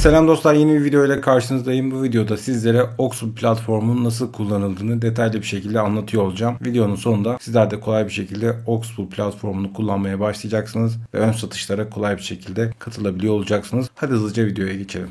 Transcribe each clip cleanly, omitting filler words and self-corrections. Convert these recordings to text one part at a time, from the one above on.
Selam dostlar, yeni bir video ile karşınızdayım. Bu videoda sizlere Oxpool platformunun nasıl kullanıldığını detaylı bir şekilde anlatıyor olacağım. Videonun sonunda sizler de kolay bir şekilde Oxpool platformunu kullanmaya başlayacaksınız ve ön satışlara kolay bir şekilde katılabiliyor olacaksınız. Hadi hızlıca videoya geçelim.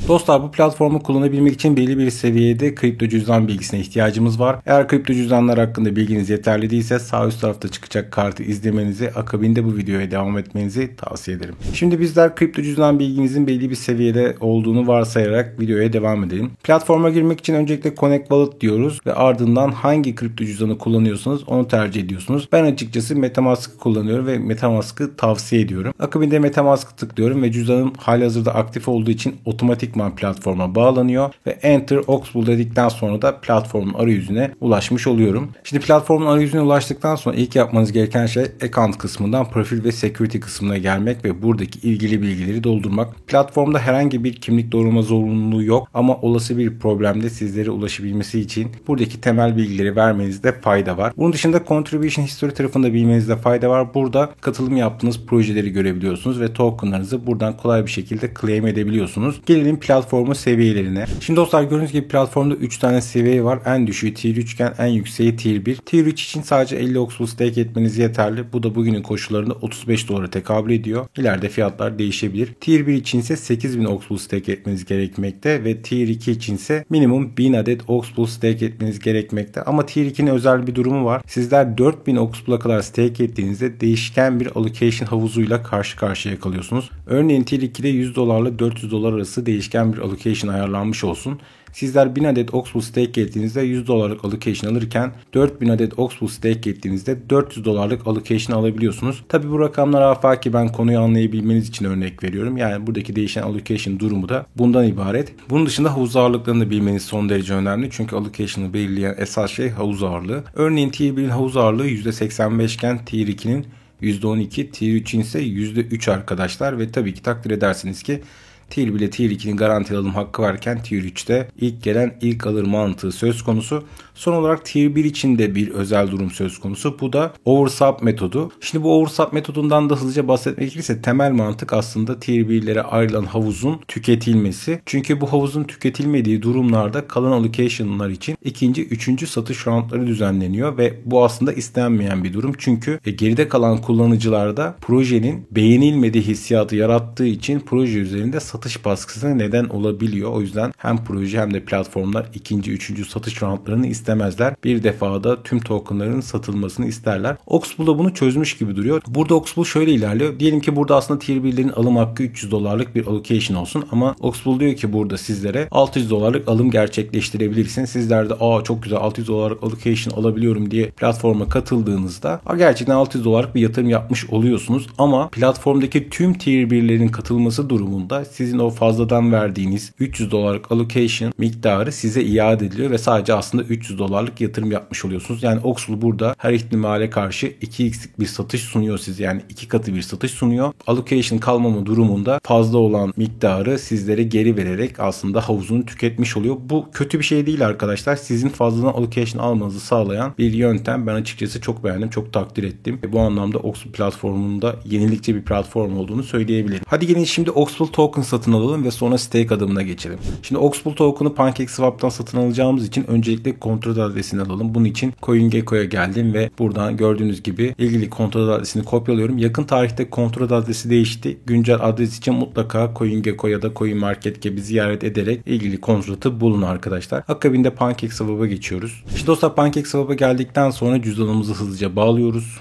Dostlar, bu platformu kullanabilmek için belli bir seviyede kripto cüzdan bilgisine ihtiyacımız var. Eğer kripto cüzdanlar hakkında bilginiz yeterli değilse sağ üst tarafta çıkacak kartı izlemenizi, akabinde bu videoya devam etmenizi tavsiye ederim. Şimdi bizler kripto cüzdan bilginizin belli bir seviyede olduğunu varsayarak videoya devam edelim. Platforma girmek için öncelikle Connect Wallet diyoruz ve ardından hangi kripto cüzdanı kullanıyorsanız onu tercih ediyorsunuz. Ben açıkçası MetaMask'ı kullanıyorum ve MetaMask'ı tavsiye ediyorum. Akabinde MetaMask'ı tıklıyorum ve cüzdanım halihazırda aktif olduğu için otomatikman platforma bağlanıyor ve Enter Oxpool dedikten sonra da platformun arayüzüne ulaşmış oluyorum. Şimdi platformun arayüzüne ulaştıktan sonra ilk yapmanız gereken şey account kısmından profil ve security kısmına gelmek ve buradaki ilgili bilgileri doldurmak. Platformda herhangi bir kimlik doğrulama zorunluluğu yok ama olası bir problemde sizlere ulaşabilmesi için buradaki temel bilgileri vermenizde fayda var. Bunun dışında contribution history tarafında bilmenizde fayda var. Burada katılım yaptığınız projeleri görebiliyorsunuz ve tokenlarınızı buradan kolay bir şekilde claim edebiliyorsunuz. Gelelim platformun seviyelerine. Şimdi dostlar, gördüğünüz gibi platformda 3 tane seviye var. En düşüğü tier 3 iken en yükseği tier 1. Tier 3 için sadece 50 Oxpool stake etmeniz yeterli. Bu da bugünün koşullarında $35 tekabül ediyor. İleride fiyatlar değişebilir. Tier 1 için ise 8000 Oxpool stake etmeniz gerekmekte ve Tier 2 için ise minimum 1000 adet Oxpool stake etmeniz gerekmekte. Ama Tier 2'nin özel bir durumu var. Sizler 4000 Oxpool'a kadar stake ettiğinizde değişken bir allocation havuzuyla karşı karşıya kalıyorsunuz. Örneğin Tier 2'de $100 ile $400 arası değişken bir allocation ayarlanmış olsun. Sizler 1000 adet Oxpool stake ettiğinizde $100'lık allocation alırken 4000 adet Oxpool stake ettiğinizde $400'lık allocation alabiliyorsunuz. Tabi bu rakamlar afaki, ben konuyu anlayabilmeniz için örnek veriyorum. Yani buradaki değişen allocation durumu da bundan ibaret. Bunun dışında havuz ağırlıklarını da bilmeniz son derece önemli. Çünkü allocation'ı belirleyen esas şey havuz ağırlığı. Örneğin Tier 1'in havuz ağırlığı %85 iken Tier 2'nin %12, Tier 3'in ise %3 arkadaşlar ve tabii ki takdir edersiniz ki Tier 1 ile Tier 2'nin garanti alım hakkı varken Tier 3'te ilk gelen ilk alır mantığı söz konusu. Son olarak Tier 1 için de bir özel durum söz konusu. Bu da oversub metodu. Şimdi bu oversub metodundan da hızlıca bahsetmek gerekirse temel mantık aslında Tier 1'lere ayrılan havuzun tüketilmesi. Çünkü bu havuzun tüketilmediği durumlarda kalan allocation'lar için ikinci, üçüncü satış roundları düzenleniyor ve bu aslında istenmeyen bir durum. Çünkü geride kalan kullanıcılarda projenin beğenilmediği hissiyatı yarattığı için proje üzerinde satış baskısına neden olabiliyor. O yüzden hem proje hem de platformlar ikinci, üçüncü satış roundlarını istemezler. Bir defada tüm tokenların satılmasını isterler. Oxpool da bunu çözmüş gibi duruyor. Burada Oxpool şöyle ilerliyor. Diyelim ki burada aslında Tier 1'lerin alım hakkı $300'lık bir allocation olsun ama Oxpool diyor ki burada sizlere $600'lık alım gerçekleştirebilirsiniz. Sizler de çok güzel $600'lık allocation alabiliyorum diye platforma katıldığınızda gerçekten $600'lık bir yatırım yapmış oluyorsunuz ama platformdaki tüm Tier 1'lerin katılması durumunda sizin o fazladan verdiğiniz $300'lık allocation miktarı size iade ediliyor ve sadece aslında $300'lık yatırım yapmış oluyorsunuz. Yani Oxpool burada her ihtimale karşı 2x'lik bir satış sunuyor size. Yani 2 katı bir satış sunuyor. Allocation kalmama durumunda fazla olan miktarı sizlere geri vererek aslında havuzunu tüketmiş oluyor. Bu kötü bir şey değil arkadaşlar. Sizin fazladan allocation almanızı sağlayan bir yöntem. Ben açıkçası çok beğendim. Çok takdir ettim. Bu anlamda Oxpool platformunda yenilikçi bir platform olduğunu söyleyebilirim. Hadi gelin şimdi Oxpool token satın alalım ve sonra stake adımına geçelim. Şimdi Oxpool token'ı PancakeSwap'tan satın alacağımız için öncelikle kontrol adresini alalım. Bunun için CoinGecko'ya geldim ve buradan gördüğünüz gibi ilgili kontrol adresini kopyalıyorum. Yakın tarihte kontrol adresi değişti. Güncel adres için mutlaka CoinGecko ya da CoinMarketCap'i ziyaret ederek ilgili kontratı bulun arkadaşlar. Akabinde PancakeSwap'a geçiyoruz. Şimdi dostlar, PancakeSwap'a geldikten sonra cüzdanımızı hızlıca bağlıyoruz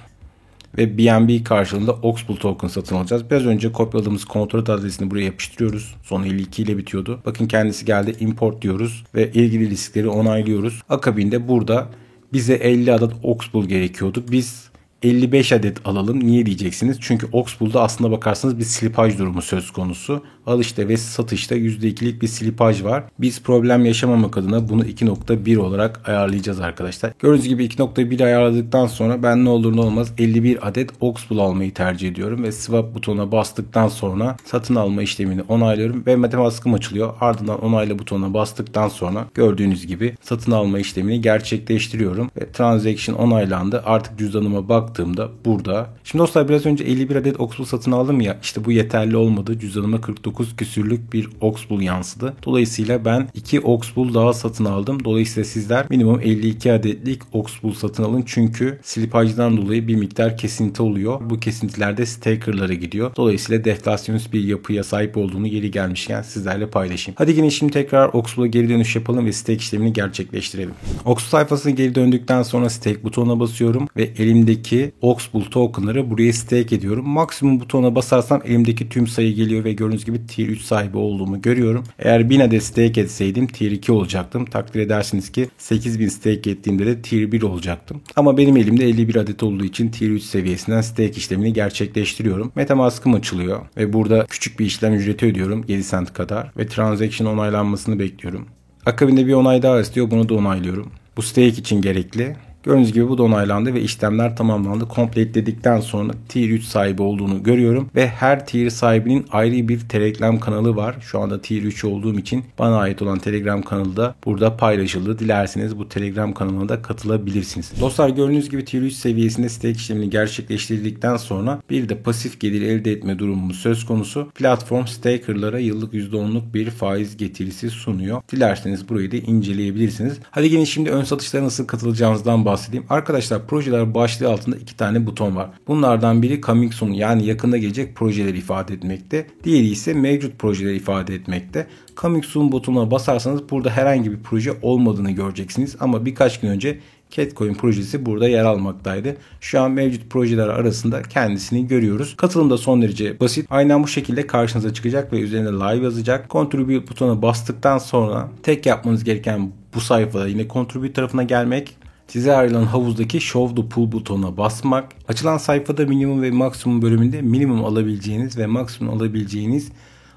ve BNB karşılığında Oxpool token satın alacağız. Biraz önce kopyaladığımız kontrol adresini buraya yapıştırıyoruz. Son 52 ile bitiyordu. Bakın kendisi geldi. Import diyoruz ve ilgili riskleri onaylıyoruz. Akabinde burada bize 50 adet Oxpool gerekiyordu. Biz 55 adet alalım. Niye diyeceksiniz? Çünkü Oxpool'da aslında bakarsanız bir slipaj durumu söz konusu. Alışta ve satışta %2'lik bir slipaj var. Biz problem yaşamamak adına bunu 2.1 olarak ayarlayacağız arkadaşlar. Gördüğünüz gibi 2.1 ayarladıktan sonra ben ne olur ne olmaz 51 adet Oxpool almayı tercih ediyorum ve swap butonuna bastıktan sonra satın alma işlemini onaylıyorum ve MetaMask'ım açılıyor. Ardından onayla butonuna bastıktan sonra gördüğünüz gibi satın alma işlemini gerçekleştiriyorum ve transaction onaylandı. Artık cüzdanıma baktım baktığımda burada. Şimdi dostlar biraz önce 51 adet Oxbool satın aldım ya, işte bu yeterli olmadı. Cüzdanıma 49 küsürlük bir Oxbool yansıdı. Dolayısıyla ben 2 Oxbool daha satın aldım. Dolayısıyla sizler minimum 52 adetlik Oxbool satın alın. Çünkü slipajdan dolayı bir miktar kesinti oluyor. Bu kesintilerde staker'lara gidiyor. Dolayısıyla deflasyonist bir yapıya sahip olduğunu yeri gelmişken sizlerle paylaşayım. Hadi gelin şimdi tekrar Oxbool'a geri dönüş yapalım ve stake işlemini gerçekleştirelim. Oxbool sayfasına geri döndükten sonra stake butonuna basıyorum ve elimdeki Oxbool tokenları buraya stake ediyorum. Maksimum butonuna basarsam elimdeki tüm sayı geliyor ve gördüğünüz gibi tier 3 sahibi olduğumu görüyorum. Eğer 1000 adet stake etseydim tier 2 olacaktım. Takdir edersiniz ki 8000 stake ettiğimde de tier 1 olacaktım. Ama benim elimde 51 adet olduğu için tier 3 seviyesinden stake işlemini gerçekleştiriyorum. MetaMask'ım açılıyor ve burada küçük bir işlem ücreti ödüyorum, 7 cent kadar, ve transaction onaylanmasını bekliyorum. Akabinde bir onay daha istiyor, bunu da onaylıyorum. Bu stake için gerekli. Gördüğünüz gibi bu da onaylandı ve işlemler tamamlandı. Complete dedikten sonra tier 3 sahibi olduğunu görüyorum ve her tier sahibinin ayrı bir Telegram kanalı var. Şu anda tier 3 olduğum için bana ait olan Telegram kanalı da burada paylaşıldı. Dilerseniz bu Telegram kanalına da katılabilirsiniz. Dostlar gördüğünüz gibi tier 3 seviyesinde stake işlemini gerçekleştirdikten sonra bir de pasif gelir elde etme durumumuz söz konusu. Platform stakerlara yıllık %10'luk bir faiz getirisi sunuyor. Dilerseniz burayı da inceleyebilirsiniz. Hadi gelin şimdi ön satışlara nasıl katılacağınızdan bahsedeyim. Arkadaşlar projeler başlığı altında 2 tane buton var. Bunlardan biri coming soon, yani yakında gelecek projeleri ifade etmekte. Diğeri ise mevcut projeleri ifade etmekte. Coming soon butonuna basarsanız burada herhangi bir proje olmadığını göreceksiniz. Ama birkaç gün önce Catcoin projesi burada yer almaktaydı. Şu an mevcut projeler arasında kendisini görüyoruz. Katılım da son derece basit. Aynen bu şekilde karşınıza çıkacak ve üzerine live yazacak. Contribute butonuna bastıktan sonra tek yapmanız gereken bu sayfada yine Contribute tarafına gelmek. Size ayrılan havuzdaki Show the Pool butonuna basmak. Açılan sayfada minimum ve maksimum bölümünde minimum alabileceğiniz ve maksimum alabileceğiniz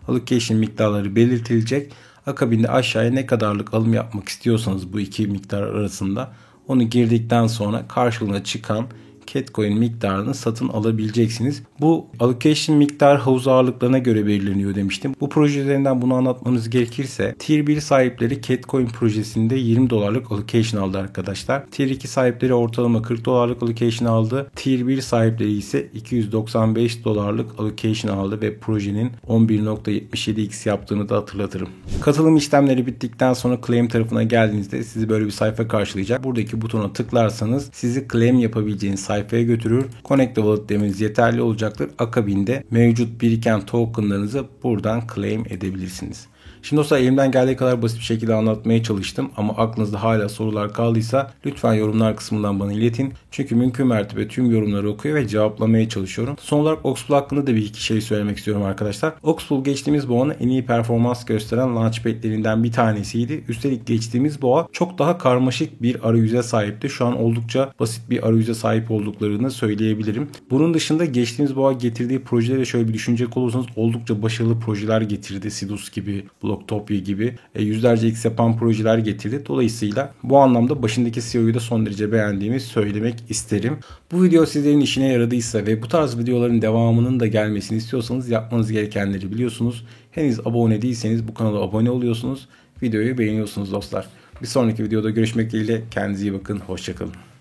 allocation miktarları belirtilecek. Akabinde aşağıya ne kadarlık alım yapmak istiyorsanız bu iki miktar arasında onu girdikten sonra karşılığına çıkan Catcoin miktarını satın alabileceksiniz. Bu allocation miktar havuz ağırlıklarına göre belirleniyor demiştim. Bu proje üzerinden bunu anlatmanız gerekirse Tier 1 sahipleri Catcoin projesinde $20 allocation aldı arkadaşlar. Tier 2 sahipleri ortalama $40 allocation aldı. Tier 1 sahipleri ise $295 allocation aldı ve projenin 11.77x yaptığını da hatırlatırım. Katılım işlemleri bittikten sonra claim tarafına geldiğinizde sizi böyle bir sayfa karşılayacak. Buradaki butona tıklarsanız sizi claim yapabileceğiniz sayfaya götürür. Connect Wallet demeniz yeterli olacaktır. Akabinde mevcut biriken tokenlarınızı buradan claim edebilirsiniz. Şimdi dostlar elimden geldiği kadar basit bir şekilde anlatmaya çalıştım ama aklınızda hala sorular kaldıysa lütfen yorumlar kısmından bana iletin. Çünkü mümkün mertebe tüm yorumları okuyor ve cevaplamaya çalışıyorum. Son olarak Oxbool hakkında da bir iki şey söylemek istiyorum arkadaşlar. Oxbool geçtiğimiz boğanın en iyi performans gösteren launchpad'lerinden bir tanesiydi. Üstelik geçtiğimiz boğa çok daha karmaşık bir arayüze sahipti. Şu an oldukça basit bir arayüze sahip olduklarını söyleyebilirim. Bunun dışında geçtiğimiz boğa getirdiği projelere şöyle bir düşünecek olursanız oldukça başarılı projeler getirdi. Sidus gibi, Blocktopia gibi yüzlerce X yapan projeler getirdi. Dolayısıyla bu anlamda başındaki CEO'yu da son derece beğendiğimi söylemek isterim. Bu video sizlerin işine yaradıysa ve bu tarz videoların devamının da gelmesini istiyorsanız yapmanız gerekenleri biliyorsunuz. Henüz abone değilseniz bu kanala abone oluyorsunuz. Videoyu beğeniyorsunuz dostlar. Bir sonraki videoda görüşmek dileğiyle. Kendinize iyi bakın. Hoşça kalın.